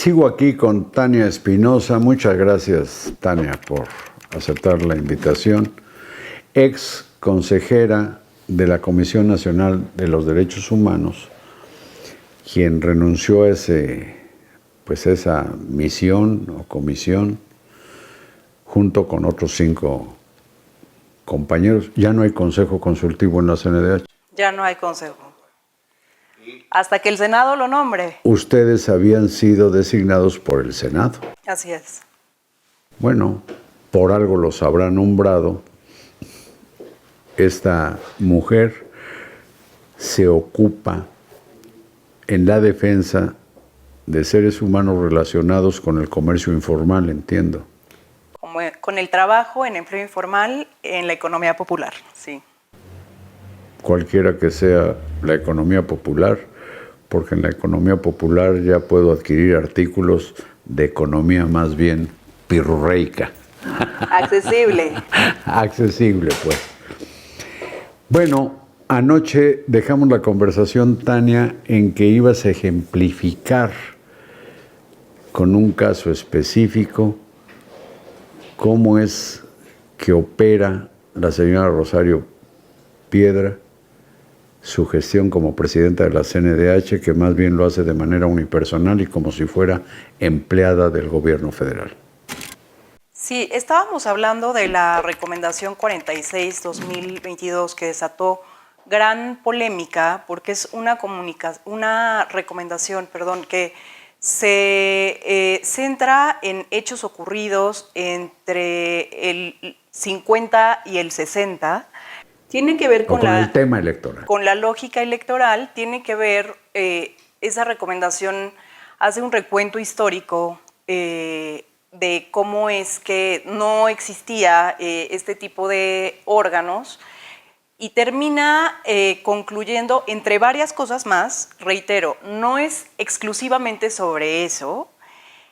Sigo aquí con Tania Espinosa. Muchas gracias, Tania, por aceptar la invitación. Ex consejera de la Comisión Nacional de los Derechos Humanos, quien renunció a esa misión o comisión junto con otros 5 compañeros. Ya no hay consejo consultivo en la CNDH. Ya no hay consejo. Hasta que el Senado lo nombre. Ustedes habían sido designados por el Senado. Así es. Bueno, por algo los habrá nombrado. Esta mujer se ocupa en la defensa de seres humanos relacionados con el comercio informal, entiendo. Con el trabajo en empleo informal en la economía popular, sí. Cualquiera que sea la economía popular, porque en la economía popular ya puedo adquirir artículos de economía más bien pirurreica. Accesible. Accesible, pues. Bueno, anoche dejamos la conversación, Tania, en que ibas a ejemplificar con un caso específico cómo es que opera la señora Rosario Piedra, su gestión como presidenta de la CNDH, que más bien lo hace de manera unipersonal y como si fuera empleada del gobierno federal. Sí, estábamos hablando de la recomendación 46-2022 que desató gran polémica porque es una recomendación que se centra en hechos ocurridos entre el 50 y el 60. Tiene que ver con el tema electoral. Con la lógica electoral, tiene que ver, esa recomendación hace un recuento histórico de cómo es que no existía este tipo de órganos y termina concluyendo, entre varias cosas más, reitero, no es exclusivamente sobre eso,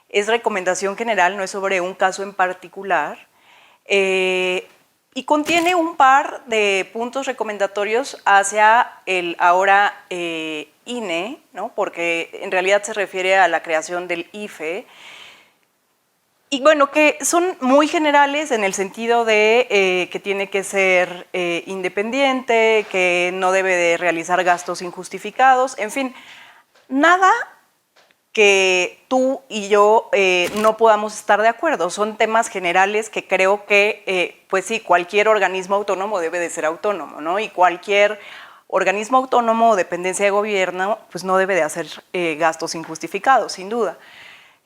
es recomendación general, no es sobre un caso en particular, y contiene un par de puntos recomendatorios hacia el ahora INE, ¿no? Porque en realidad se refiere a la creación del IFE, y bueno, que son muy generales en el sentido de que tiene que ser independiente, que no debe de realizar gastos injustificados, en fin, nada que tú y yo no podamos estar de acuerdo. Son temas generales que creo que, pues sí, cualquier organismo autónomo debe de ser autónomo, ¿no? Y cualquier organismo autónomo o dependencia de gobierno, pues no debe de hacer gastos injustificados, sin duda.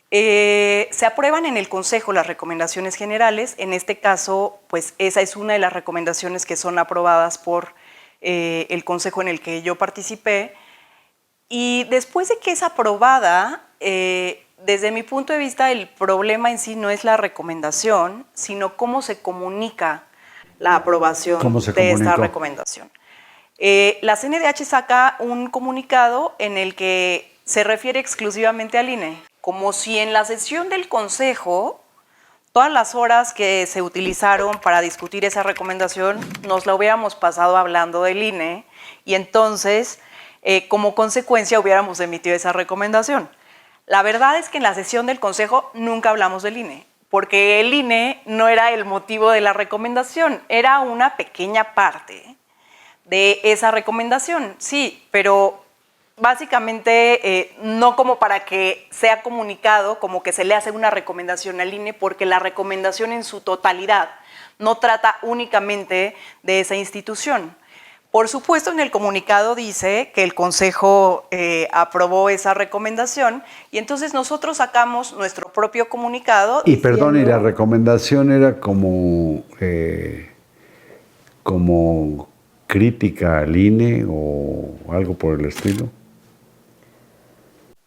Se aprueban en el Consejo las recomendaciones generales. En este caso, pues esa es una de las recomendaciones que son aprobadas por el Consejo en el que yo participé. Y después de que es aprobada, desde mi punto de vista, el problema en sí no es la recomendación, sino cómo se comunica la aprobación de esta recomendación. La CNDH saca un comunicado en el que se refiere exclusivamente al INE, como si en la sesión del Consejo, todas las horas que se utilizaron para discutir esa recomendación, nos la hubiéramos pasado hablando del INE y entonces, como consecuencia, hubiéramos emitido esa recomendación. La verdad es que en la sesión del Consejo nunca hablamos del INE, porque el INE no era el motivo de la recomendación, era una pequeña parte de esa recomendación, sí, pero básicamente no como para que sea comunicado, como que se le hace una recomendación al INE, porque la recomendación en su totalidad no trata únicamente de esa institución. Por supuesto, en el comunicado dice que el Consejo aprobó esa recomendación y entonces nosotros sacamos nuestro propio comunicado. Y perdón, ¿y la recomendación era como crítica al INE o algo por el estilo?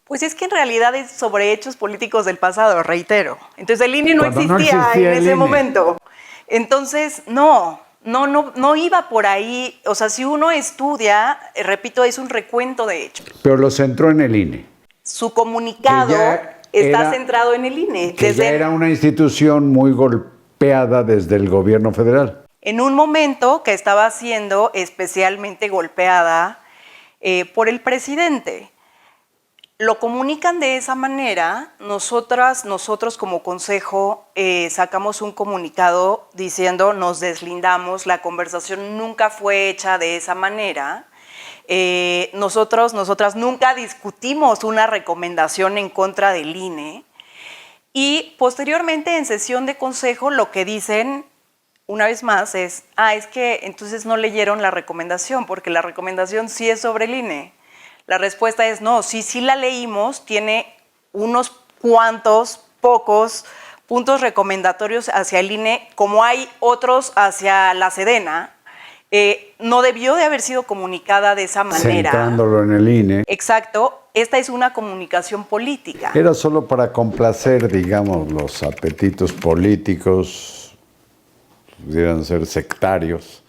Pues es que en realidad es sobre hechos políticos del pasado, reitero. Entonces el INE no existía en ese momento. Entonces, no iba por ahí. O sea, si uno estudia, repito, es un recuento de hechos. Pero lo centró en el INE. Su comunicado está centrado en el INE. Que ya era una institución muy golpeada desde el gobierno federal. En un momento que estaba siendo especialmente golpeada por el presidente. lo comunican de esa manera. Nosotros como consejo sacamos un comunicado diciendo nos deslindamos, la conversación nunca fue hecha de esa manera. Nosotras nunca discutimos una recomendación en contra del INE. Y posteriormente en sesión de consejo lo que dicen una vez más es que entonces no leyeron la recomendación, porque la recomendación sí es sobre el INE. La respuesta es no, sí la leímos, tiene unos cuantos, pocos puntos recomendatorios hacia el INE, como hay otros hacia la Sedena. No debió de haber sido comunicada de esa manera. Centrándolo en el INE. Exacto, esta es una comunicación política. Era solo para complacer, digamos, los apetitos políticos, pudieran ser sectarios,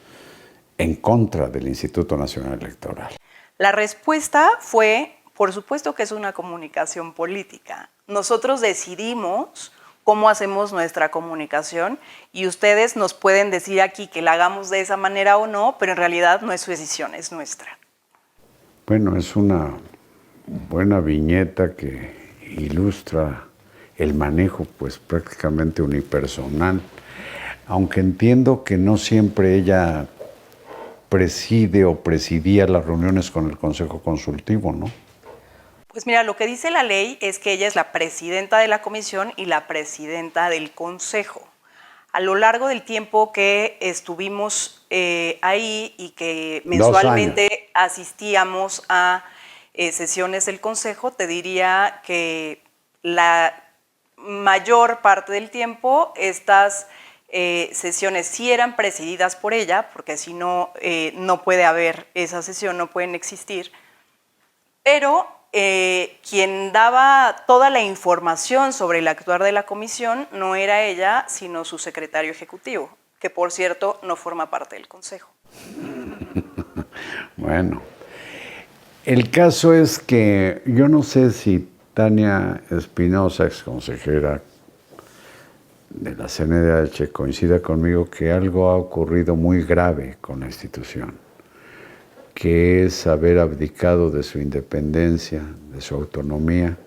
en contra del Instituto Nacional Electoral. La respuesta fue, por supuesto que es una comunicación política. Nosotros decidimos cómo hacemos nuestra comunicación y ustedes nos pueden decir aquí que la hagamos de esa manera o no, pero en realidad no es su decisión, es nuestra. Bueno, es una buena viñeta que ilustra el manejo pues prácticamente unipersonal, aunque entiendo que no siempre ella preside o presidía las reuniones con el Consejo Consultivo, ¿no? Pues mira, lo que dice la ley es que ella es la presidenta de la comisión y la presidenta del consejo. A lo largo del tiempo que estuvimos ahí y que mensualmente asistíamos a sesiones del consejo, te diría que la mayor parte del tiempo estas sesiones sí eran presididas por ella, porque si no, no puede haber esa sesión, no pueden existir, pero quien daba toda la información sobre el actuar de la comisión no era ella, sino su secretario ejecutivo, que por cierto no forma parte del consejo. Bueno, el caso es que yo no sé si Tania Espinosa, exconsejera de la CNDH, coincida conmigo que algo ha ocurrido muy grave con la institución, que es haber abdicado de su independencia, de su autonomía,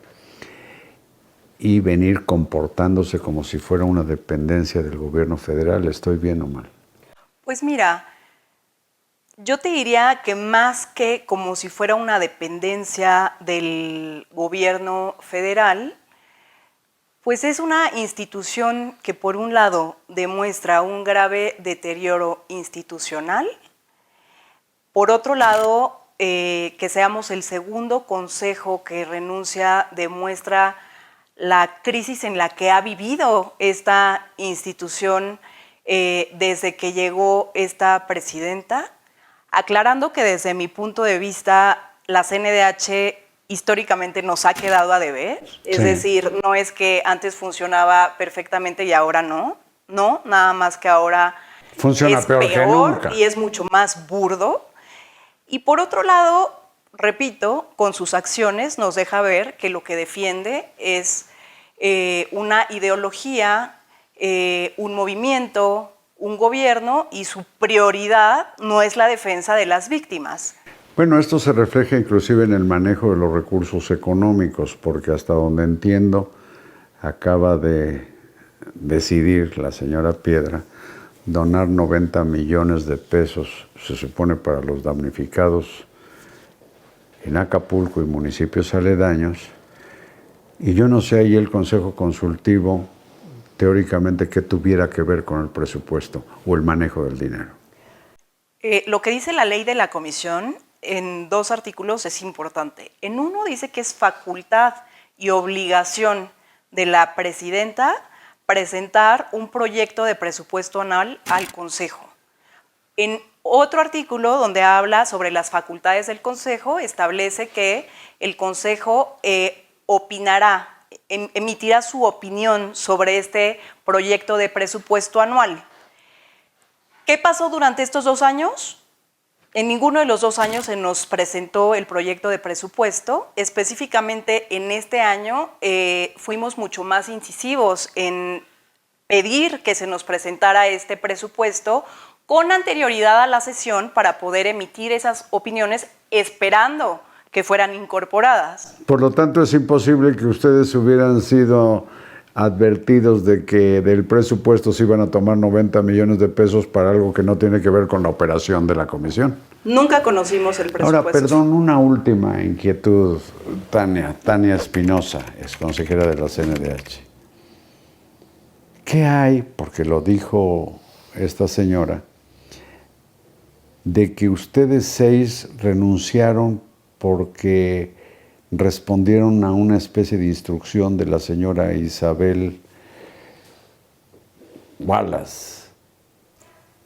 y venir comportándose como si fuera una dependencia del gobierno federal. ¿Estoy bien o mal? Pues mira, yo te diría que más que como si fuera una dependencia del gobierno federal, pues es una institución que por un lado demuestra un grave deterioro institucional. Por otro lado, que seamos el segundo consejo que renuncia demuestra la crisis en la que ha vivido esta institución desde que llegó esta presidenta, aclarando que desde mi punto de vista la CNDH históricamente nos ha quedado a deber, es decir, no es que antes funcionaba perfectamente y ahora no, nada más que ahora funciona es peor que nunca y es mucho más burdo. Y por otro lado, repito, con sus acciones nos deja ver que lo que defiende es una ideología, un movimiento, un gobierno, y su prioridad no es la defensa de las víctimas. Bueno, esto se refleja inclusive en el manejo de los recursos económicos, porque hasta donde entiendo, acaba de decidir la señora Piedra donar 90 millones de pesos, se supone, para los damnificados en Acapulco y municipios aledaños. Y yo no sé ahí el Consejo Consultivo, teóricamente, qué tuviera que ver con el presupuesto o el manejo del dinero. Lo que dice la ley de la comisión en 2 artículos es importante. En uno dice que es facultad y obligación de la presidenta presentar un proyecto de presupuesto anual al Consejo. En otro artículo donde habla sobre las facultades del Consejo, establece que el Consejo opinará, emitirá su opinión sobre este proyecto de presupuesto anual. ¿Qué pasó durante estos 2 años? En ninguno de los 2 años se nos presentó el proyecto de presupuesto. Específicamente en este año fuimos mucho más incisivos en pedir que se nos presentara este presupuesto con anterioridad a la sesión para poder emitir esas opiniones, esperando que fueran incorporadas. Por lo tanto, es imposible que ustedes hubieran sido advertidos de que del presupuesto se iban a tomar 90 millones de pesos para algo que no tiene que ver con la operación de la comisión. Nunca conocimos el presupuesto. Ahora, perdón, una última inquietud, Tania Espinosa, ex consejera de la CNDH. ¿Qué hay, porque lo dijo esta señora, de que ustedes 6 renunciaron porque respondieron a una especie de instrucción de la señora Isabel Wallace?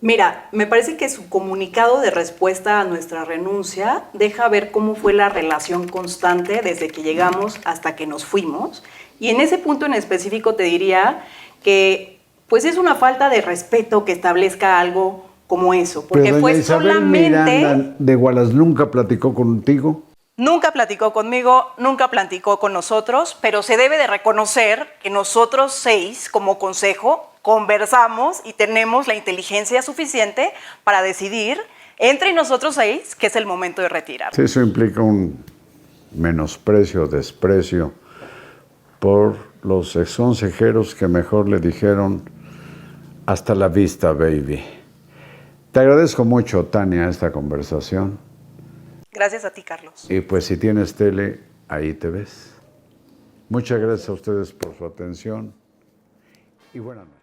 Mira, me parece que su comunicado de respuesta a nuestra renuncia deja ver cómo fue la relación constante desde que llegamos hasta que nos fuimos. Y en ese punto en específico te diría que pues es una falta de respeto que establezca algo como eso. Porque Pero doña fue Isabel solamente... Miranda de Wallace nunca platicó contigo. Nunca platicó conmigo, nunca platicó con nosotros, pero se debe de reconocer que nosotros 6, como consejo, conversamos y tenemos la inteligencia suficiente para decidir entre nosotros 6 que es el momento de retirar. Sí, eso implica un menosprecio, desprecio por los exconsejeros que mejor le dijeron hasta la vista, baby. Te agradezco mucho, Tania, esta conversación. Gracias a ti, Carlos. Y pues si tienes tele, ahí te ves. Muchas gracias a ustedes por su atención y buenas noches.